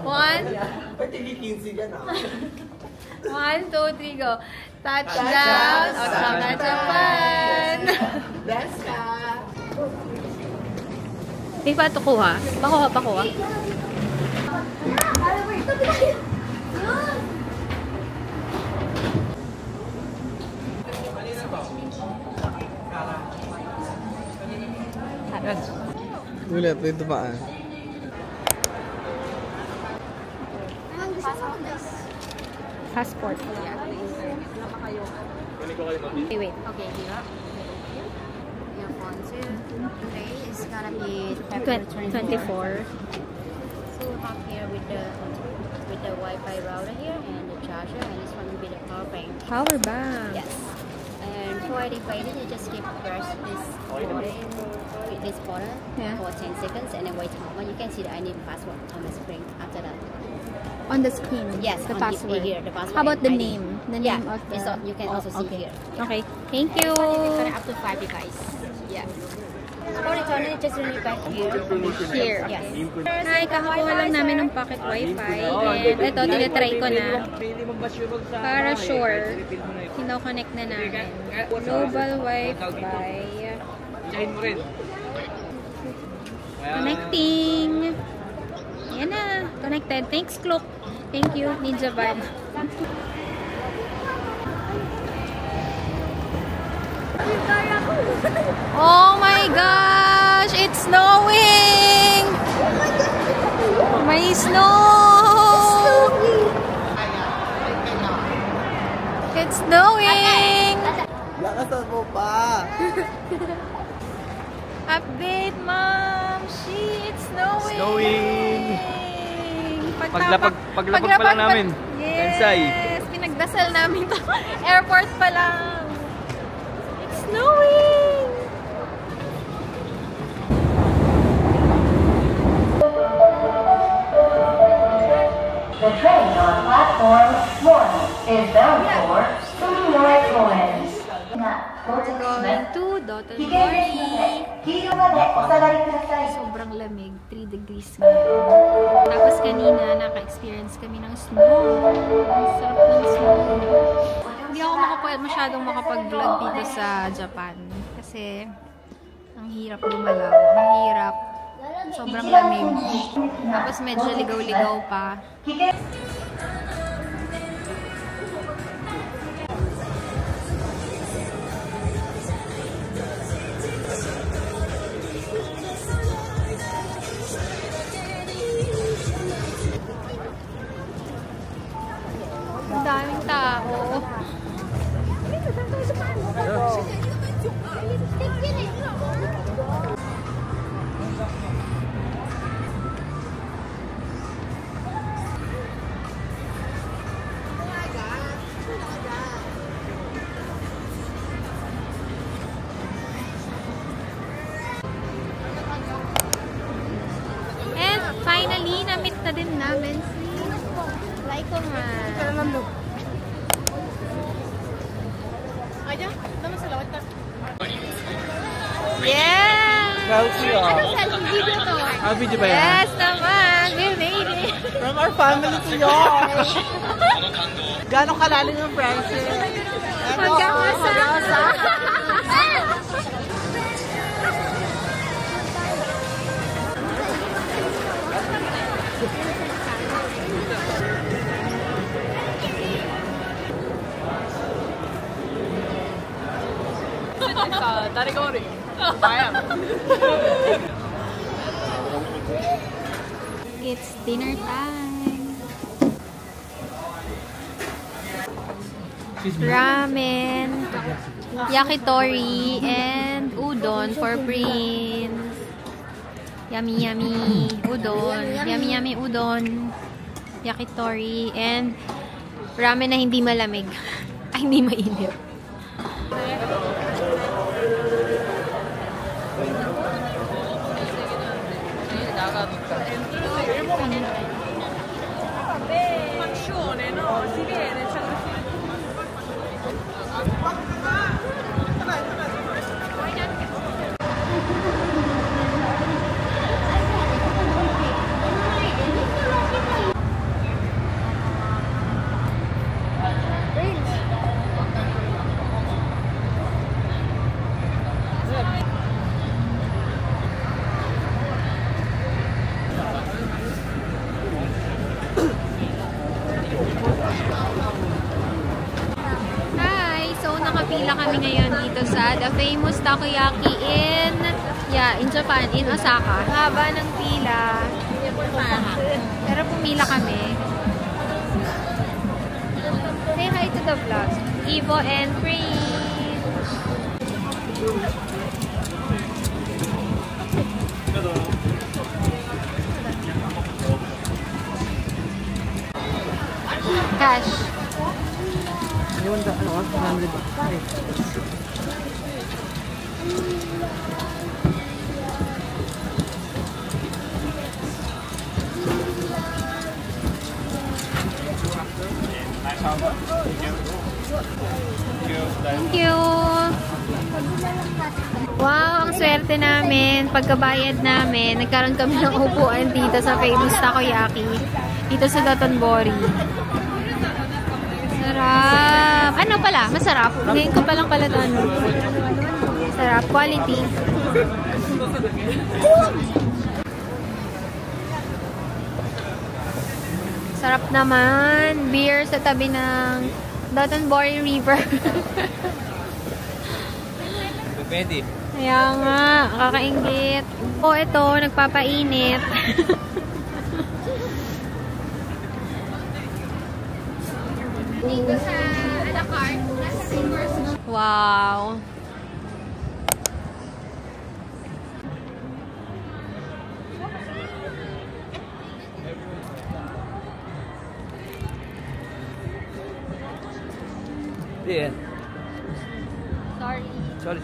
One. Ba't hindi 15 yan ah? 1, 2, 3, go. Touchdown! Osaka, Japan! Bless ka! Hindi pa ito kuha. Pakuha, pakuha. Ulit, ito pa ah. Passport. Okay, wait. Okay, here. Your phone today is gonna be February 24. So we have here with the Wi-Fi router here and the charger, and this one will be the power bank. Power bank. Yes. And for activating, you just keep press this button for 10 seconds and then wait a moment. You can see the I need password on the screen after that. On the screen? Yes, the on password. Here, the password. How about the ID. name? The name of the... you can also see here. Okay, thank you. Up to 5 devices. Yeah. For returning, just bring it back here. Here. Yes. Hi, kakakuha lang namin ng pocket wifi. And ito, tinatry ko na. Para sure, kinoconnect na namin. Global wifi. Connecting. Yan na. Connected. Thanks, Klook. Thank you, Ninja Van. Oh my gosh! It's snowing! May snow! It's snowing! Lakasan mo pa! Update, Mom! It's snowing! Snowing! Paglapag pa lang namin. Yes! Pinagdasal namin to. Airport pa lang. It's snowing! The train on platform 1 is bound for Suminoe Koen. We're going to Dotonbori. Sobrang lamig, 3 degrees ngayon. Tapos kanina, naka-experience kami ng snow. Ang sarap ng snow. Hindi ako masyadong makapag-vlog dito sa Japan. Kasi, ang hirap gumalaw. Ang hirap. Sobrang lamig. Tapos medyo ligaw-ligaw pa. Ang daming tao. And finally, na-meet na din namin si Laiko Man. Yeah! Selfie ah. Ano selfie video to? Video ba yan? Yes naman! We made it! From our family to yours! Gano'ng kalalim yung friendship? Magkakasa! It's dinner time. Ramen, yakitori, and udon for Prince. Yummy, yummy udon. Yummy, yummy udon. Yakitori, and ramen na hindi malamig. Ay, hindi mainit. pila kami ngayon dito sa the famous takoyaki in Japan, in Osaka. Haba ng pila. Pero pumila kami. Say hi to the vlog. Evo and Prince. Cash. Ewan ka, ano, 100 ba? Thank you. Wow, ang swerte namin. Pagkabayad namin, nagkaroon kami ng upuan dito sa famous takoyaki. Dito sa Dotonbori. Sarap. Ano pala? Masarap. Ngayon ko palang pala ito. Ano? Sarap. Quality. Sarap naman. Beer sa tabi ng Dotonbori River. Pwede. Kaya nga, kakaingit. O, ito, nagpapainit. Dito sa a la carte, wow. Yeah. Sorry. Sorry.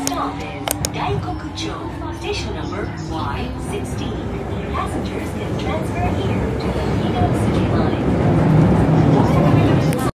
Stop is Daikokucho, station number Y16. Passengers can transfer here to the Hino City Line.